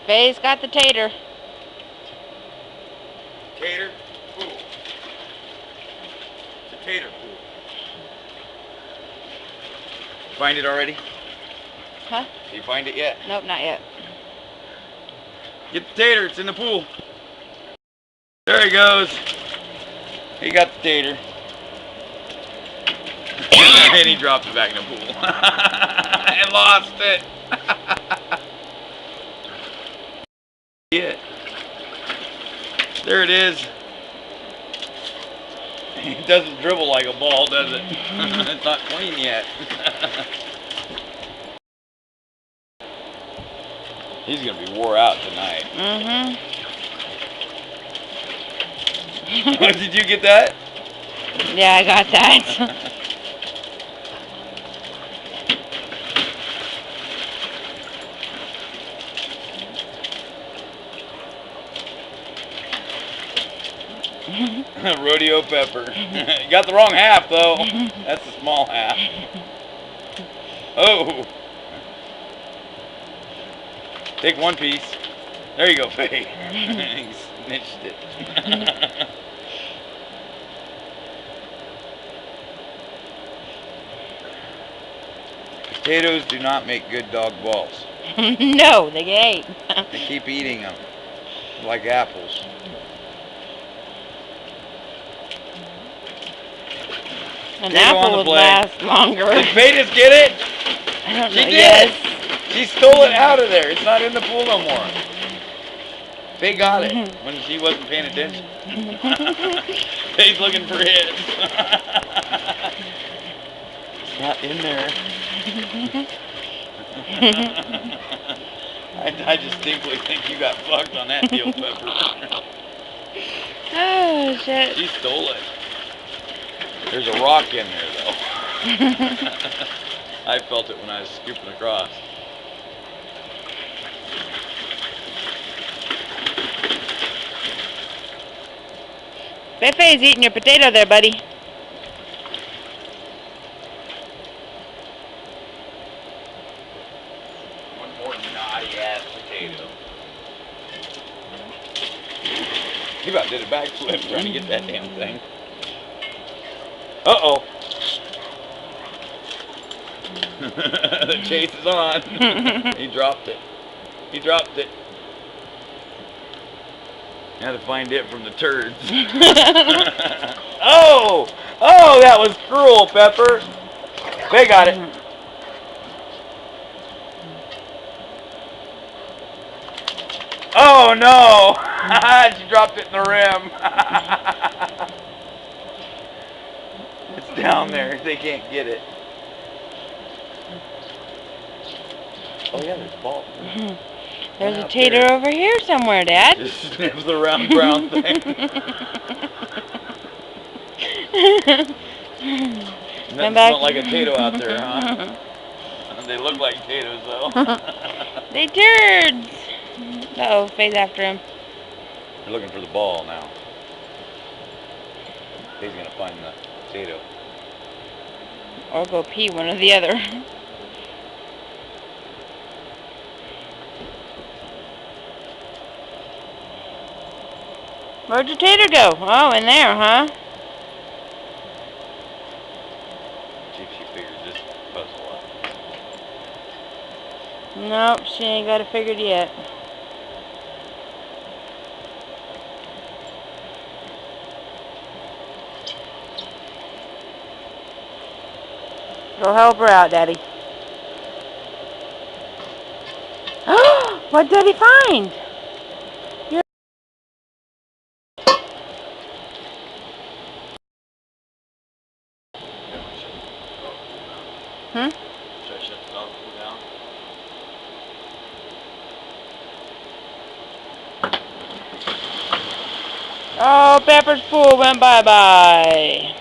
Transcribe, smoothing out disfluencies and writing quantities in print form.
Faye's got the tater. Tater pool. It's a tater pool. Find it already? Huh? Did you find it yet? Nope, not yet. Get the tater, it's in the pool. There he goes. He got the tater. And he dropped it back in the pool. And lost it. Yeah. There it is. It doesn't dribble like a ball, does it? It's not clean yet. He's gonna be wore out tonight. Did you get that? Yeah, I got that. Rodeo pepper. You got the wrong half though. That's the small half. Oh. Take one piece. There you go, Faye. He snitched it. Potatoes do not make good dog balls. No, they ain't. They keep eating them like apples. An apple would last longer. Did Faye just get it? I don't know. She did. Yes. She stole it out of there. It's not in the pool no more. Faye got it when she wasn't paying attention. Faye's looking for his. It's not in there. I distinctly think you got fucked on that deal, Pepper. Oh, shit. She stole it. There's a rock in there, though. I felt it when I was scooping across. Fei-Fei's eating your potato there, buddy. One more naughty-ass potato. He about did a backflip trying to get that damn thing. Uh-oh. The chase is on. He dropped it. He dropped it. Had to find it from the turds. Oh! Oh, that was cruel, Pepper. They got it. Oh, no! She dropped it in the rim. It's down there. They can't get it. Oh, yeah, there's a ball. There's a tater over here somewhere, Dad. Just sniffs the round brown thing. Nothing smell like a tato out there, huh? They look like potatoes, though. They turds. Uh-oh, Faye's after him. They're looking for the ball now. Faye's gonna find the potato. Or go pee, one or the other. Where'd your tater go? Oh, in there, huh? See if she figures this puzzle out. Nope, she ain't got it figured yet. Go help her out, Daddy. What did he find? Hmm? Should I shut the dog food down? Oh, Pepper's pool went bye-bye.